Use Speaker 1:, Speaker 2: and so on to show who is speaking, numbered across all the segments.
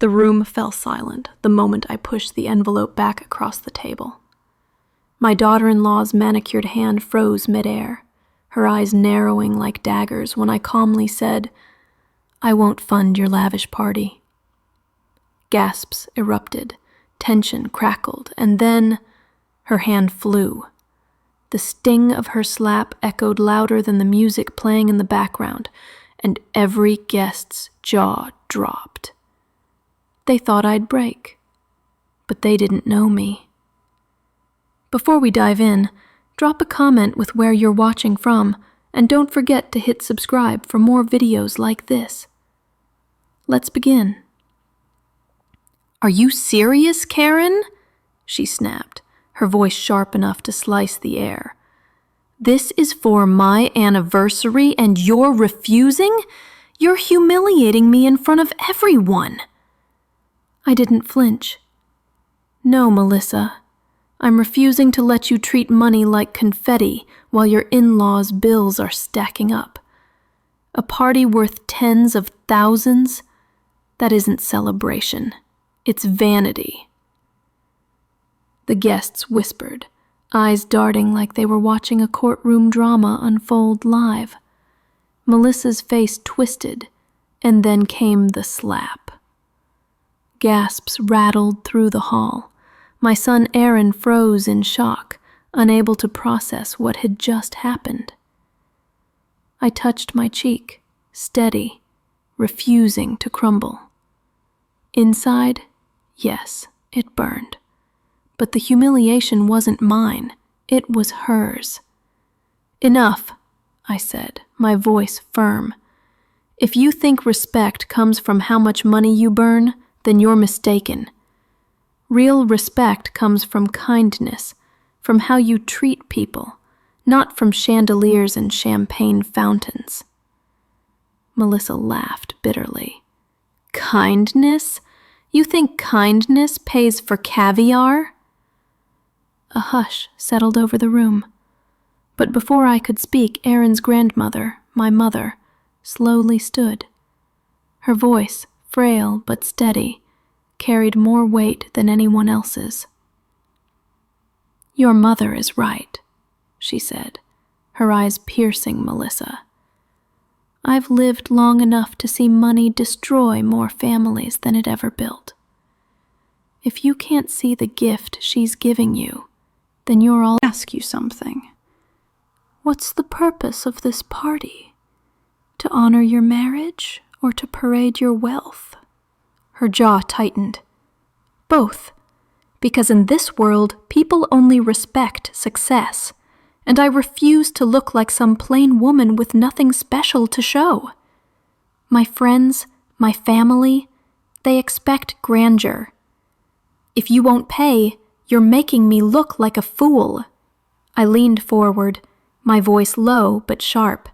Speaker 1: The room fell silent the moment I pushed the envelope back across the table. My daughter-in-law's manicured hand froze midair, her eyes narrowing like daggers when I calmly said, "I won't fund your lavish party." Gasps erupted, tension crackled, and then her hand flew. The sting of her slap echoed louder than the music playing in the background, and every guest's jaw dropped. They thought I'd break, but they didn't know me. Before we dive in, drop a comment with where you're watching from, and don't forget to hit subscribe for more videos like this. Let's begin. "Are you serious, Karen?" she snapped, her voice sharp enough to slice the air. "This is for my anniversary and you're refusing? You're humiliating me in front of everyone." I didn't flinch. "No, Melissa. I'm refusing to let you treat money like confetti while your in-laws' bills are stacking up. A party worth tens of thousands? That isn't celebration. It's vanity." The guests whispered, eyes darting like they were watching a courtroom drama unfold live. Melissa's face twisted, and then came the slap. Gasps rattled through the hall. My son Aaron froze in shock, unable to process what had just happened. I touched my cheek, steady, refusing to crumble. Inside, yes, it burned. But the humiliation wasn't mine, it was hers. "Enough," I said, my voice firm. "If you think respect comes from how much money you burn, then you're mistaken. Real respect comes from kindness, from how you treat people, not from chandeliers and champagne fountains." Melissa laughed bitterly. "Kindness? You think kindness pays for caviar?" A hush settled over the room. But before I could speak, Aaron's grandmother, my mother, slowly stood. Her voice, frail but steady, carried more weight than anyone else's. "Your mother is right," she said, her eyes piercing Melissa. "I've lived long enough to see money destroy more families than it ever built. If you can't see the gift she's giving you, then you're all..." "Ask you something. What's the purpose of this party? To honor your marriage or to parade your wealth?" Her jaw tightened. "Both. Because in this world, people only respect success, and I refuse to look like some plain woman with nothing special to show. My friends, my family, they expect grandeur. If you won't pay, you're making me look like a fool." I leaned forward, my voice low but sharp.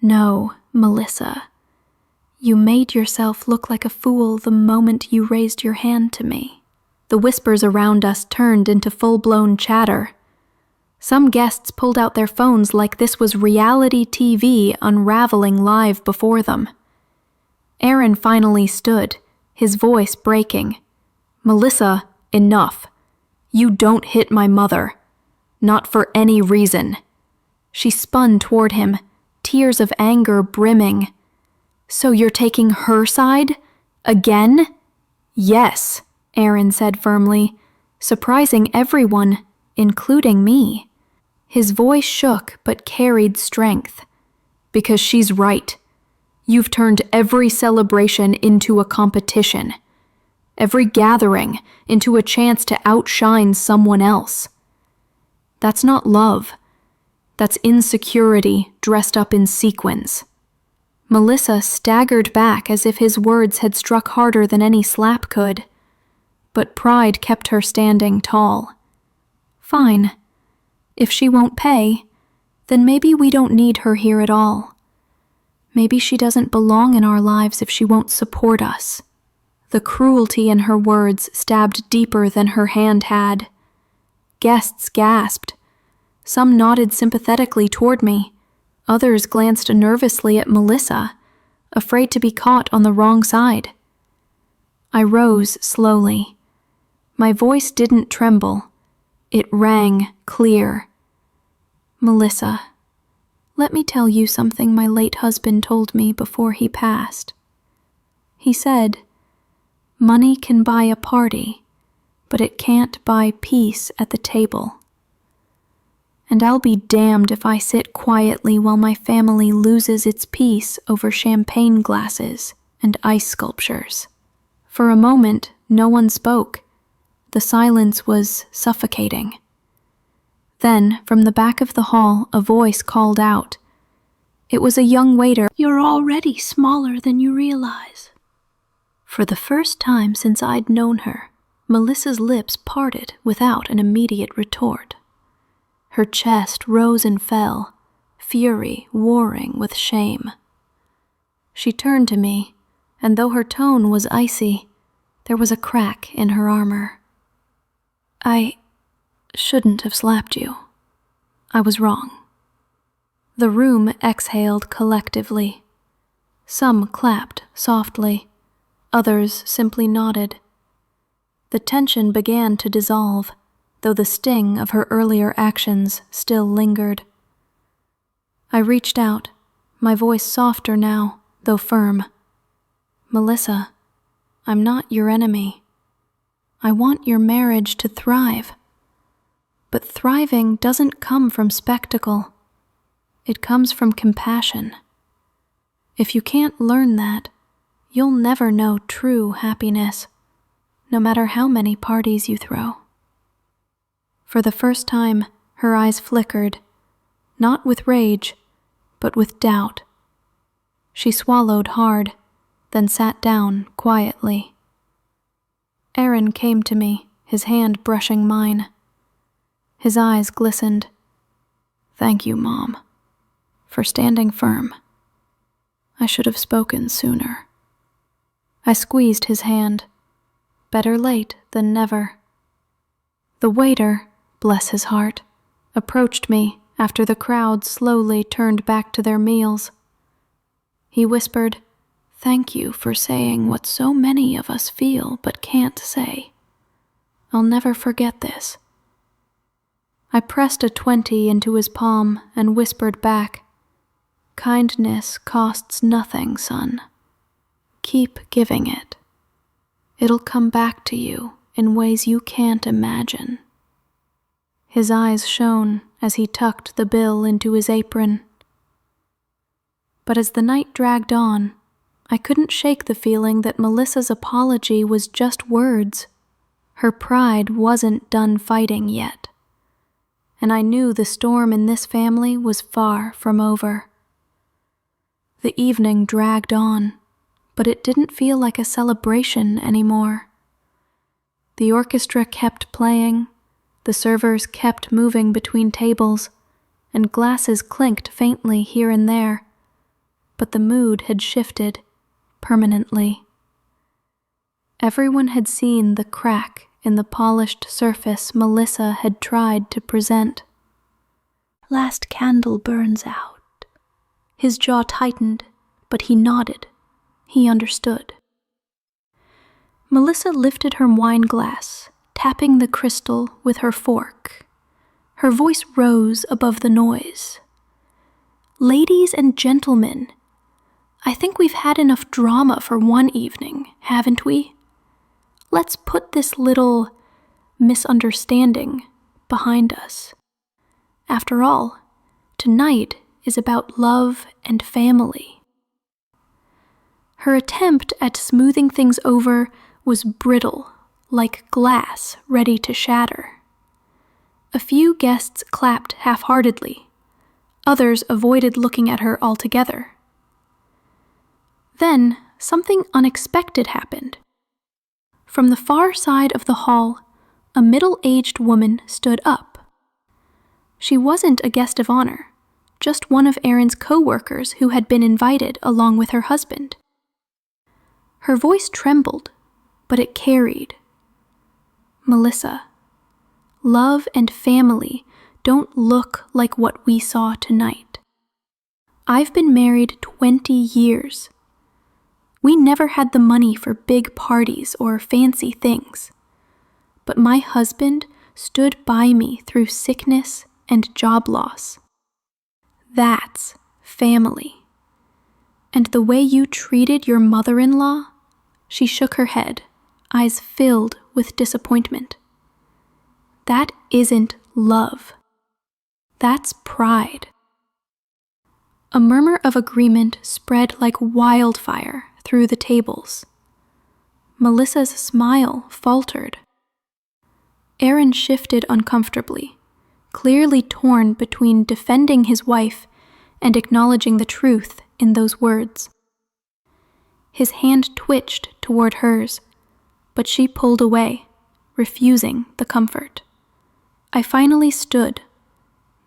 Speaker 1: "No, Melissa. You made yourself look like a fool the moment you raised your hand to me." The whispers around us turned into full-blown chatter. Some guests pulled out their phones like this was reality TV unraveling live before them. Aaron finally stood, his voice breaking. "Melissa, enough. You don't hit my mother. Not for any reason." She spun toward him, tears of anger brimming. "So you're taking her side? Again?" "Yes," Aaron said firmly, surprising everyone, including me. His voice shook but carried strength. "Because she's right. You've turned every celebration into a competition. Every gathering into a chance to outshine someone else. That's not love. That's insecurity dressed up in sequins." Melissa staggered back as if his words had struck harder than any slap could. But pride kept her standing tall. "Fine. If she won't pay, then maybe we don't need her here at all. Maybe she doesn't belong in our lives if she won't support us." The cruelty in her words stabbed deeper than her hand had. Guests gasped. Some nodded sympathetically toward me. Others glanced nervously at Melissa, afraid to be caught on the wrong side. I rose slowly. My voice didn't tremble. It rang clear. Melissa, let me tell you something my late husband told me before he passed. He said, "Money can buy a party, but it can't buy peace at the table." And I'll be damned if I sit quietly while my family loses its peace over champagne glasses and ice sculptures. For a moment, no one spoke. The silence was suffocating. Then, from the back of the hall, a voice called out. It was a young waiter. "You're already smaller than you realize." For the first time since I'd known her, Melissa's lips parted without an immediate retort. Her chest rose and fell, fury warring with shame. She turned to me, and though her tone was icy, there was a crack in her armor. "I shouldn't have slapped you. I was wrong." The room exhaled collectively. Some clapped softly, others simply nodded. The tension began to dissolve, though the sting of her earlier actions still lingered. I reached out, my voice softer now, though firm. "Melissa, I'm not your enemy. I want your marriage to thrive. But thriving doesn't come from spectacle. It comes from compassion. If you can't learn that, you'll never know true happiness, no matter how many parties you throw." For the first time, her eyes flickered, not with rage, but with doubt. She swallowed hard, then sat down quietly. Aaron came to me, his hand brushing mine. His eyes glistened. "Thank you, Mom, for standing firm. I should have spoken sooner." I squeezed his hand. Better late than never. The waiter, bless his heart, approached me after the crowd slowly turned back to their meals. He whispered, "Thank you for saying what so many of us feel but can't say. I'll never forget this." I pressed a 20 into his palm and whispered back, "Kindness costs nothing, son. Keep giving it. It'll come back to you in ways you can't imagine." His eyes shone as he tucked the bill into his apron. But as the night dragged on, I couldn't shake the feeling that Melissa's apology was just words. Her pride wasn't done fighting yet. And I knew the storm in this family was far from over. The evening dragged on, but it didn't feel like a celebration anymore. The orchestra kept playing, the servers kept moving between tables, and glasses clinked faintly here and there, but the mood had shifted permanently. Everyone had seen the crack in the polished surface Melissa had tried to present. "Last candle burns out." His jaw tightened, but he nodded. He understood. Melissa lifted her wine glass, tapping the crystal with her fork. Her voice rose above the noise. "Ladies and gentlemen, I think we've had enough drama for one evening, haven't we? Let's put this little misunderstanding behind us. After all, tonight is about love and family." Her attempt at smoothing things over was brittle, like glass ready to shatter. A few guests clapped half-heartedly. Others avoided looking at her altogether. Then, something unexpected happened. From the far side of the hall, a middle-aged woman stood up. She wasn't a guest of honor, just one of Aaron's co-workers who had been invited along with her husband. Her voice trembled, but it carried. "Melissa, love and family don't look like what we saw tonight. I've been married 20 years. We never had the money for big parties or fancy things. But my husband stood by me through sickness and job loss. That's family. And the way you treated your mother-in-law, she shook her head, eyes filled with disappointment. That isn't love. That's pride. A murmur of agreement spread like wildfire through the tables. Melissa's smile faltered. Aaron shifted uncomfortably, clearly torn between defending his wife and acknowledging the truth in those words. His hand twitched toward hers, but she pulled away, refusing the comfort. I finally stood,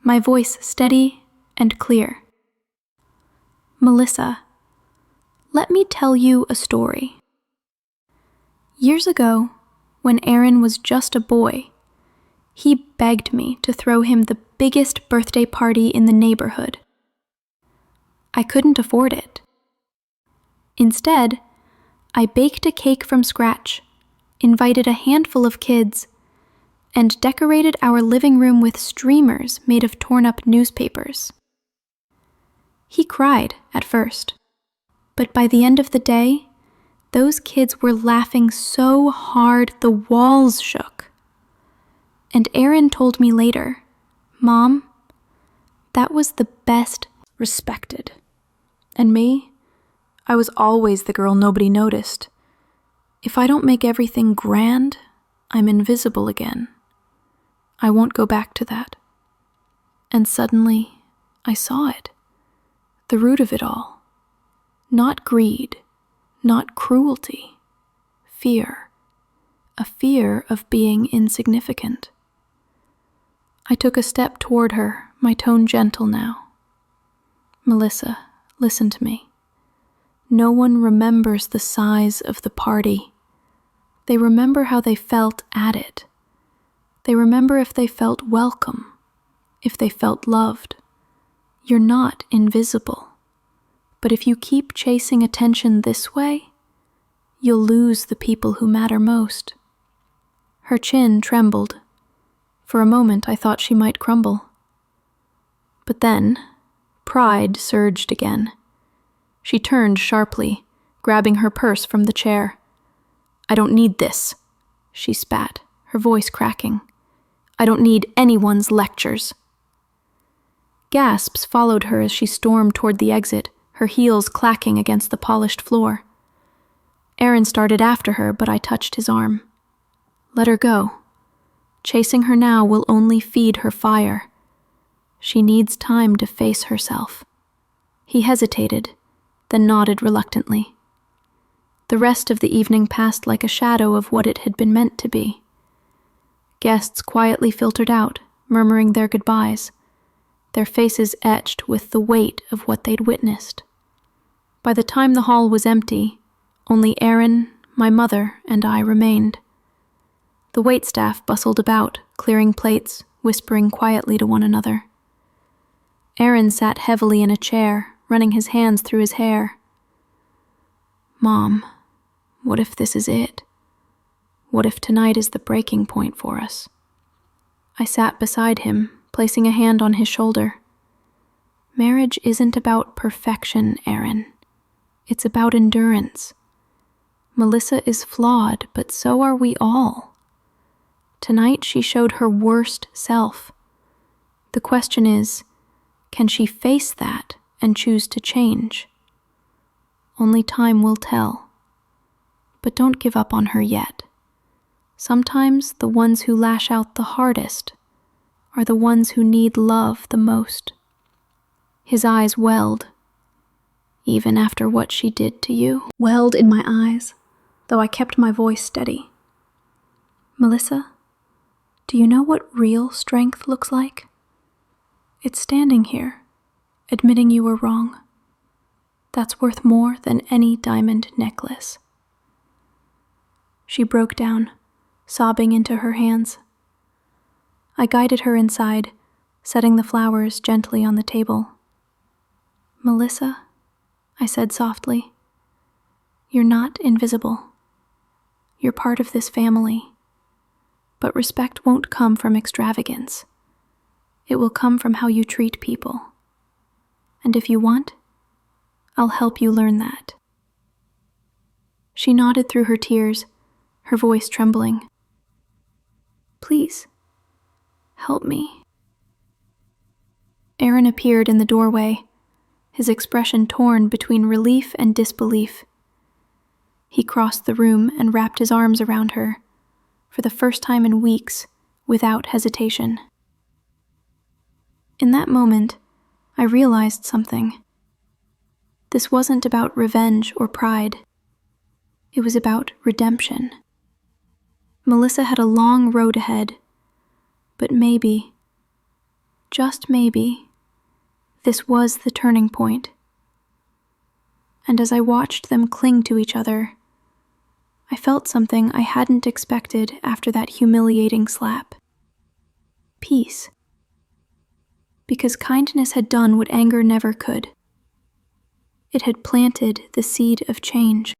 Speaker 1: my voice steady and clear. Melissa, let me tell you a story. Years ago, when Aaron was just a boy, he begged me to throw him the biggest birthday party in the neighborhood. I couldn't afford it. Instead, I baked a cake from scratch, invited a handful of kids, and decorated our living room with streamers made of torn-up newspapers. He cried at first, but by the end of the day, those kids were laughing so hard the walls shook. And Aaron told me later, "Mom, that was the best." Respected. And me? I was always the girl nobody noticed. If I don't make everything grand, I'm invisible again. I won't go back to that. And suddenly, I saw it. The root of it all. Not greed, not cruelty. Fear. A fear of being insignificant. I took a step toward her, my tone gentle now. Melissa, listen to me. No one remembers the size of the party. They remember how they felt at it. They remember if they felt welcome, if they felt loved. You're not invisible. But if you keep chasing attention this way, you'll lose the people who matter most. Her chin trembled. For a moment I thought she might crumble. But then, pride surged again. She turned sharply, grabbing her purse from the chair. "I don't need this," she spat, her voice cracking. "I don't need anyone's lectures." Gasps followed her as she stormed toward the exit, her heels clacking against the polished floor. Aaron started after her, but I touched his arm. Let her go. Chasing her now will only feed her fire. She needs time to face herself. He hesitated, then nodded reluctantly. The rest of the evening passed like a shadow of what it had been meant to be. Guests quietly filtered out, murmuring their goodbyes, their faces etched with the weight of what they'd witnessed. By the time the hall was empty, only Aaron, my mother, and I remained. The waitstaff bustled about, clearing plates, whispering quietly to one another. Aaron sat heavily in a chair, running his hands through his hair. "Mom, what if this is it? What if tonight is the breaking point for us?" I sat beside him, placing a hand on his shoulder. Marriage isn't about perfection, Aaron. It's about endurance. Melissa is flawed, but so are we all. Tonight she showed her worst self. The question is, can she face that and choose to change? Only time will tell. But don't give up on her yet. Sometimes the ones who lash out the hardest are the ones who need love the most. His eyes welled. Even after what she did to you, welled in my eyes, though I kept my voice steady. Melissa, do you know what real strength looks like? It's standing here, admitting you were wrong. That's worth more than any diamond necklace. She broke down, sobbing into her hands. I guided her inside, setting the flowers gently on the table. Melissa, I said softly, You're not invisible. You're part of this family. But respect won't come from extravagance. It will come from how you treat people. And if you want, I'll help you learn that." She nodded through her tears, her voice trembling. "Please, help me." Aaron appeared in the doorway, his expression torn between relief and disbelief. He crossed the room and wrapped his arms around her, for the first time in weeks, without hesitation. In that moment, I realized something. This wasn't about revenge or pride. It was about redemption. Melissa had a long road ahead, but maybe, just maybe, this was the turning point. And as I watched them cling to each other, I felt something I hadn't expected after that humiliating slap. Peace. Because kindness had done what anger never could. It had planted the seed of change.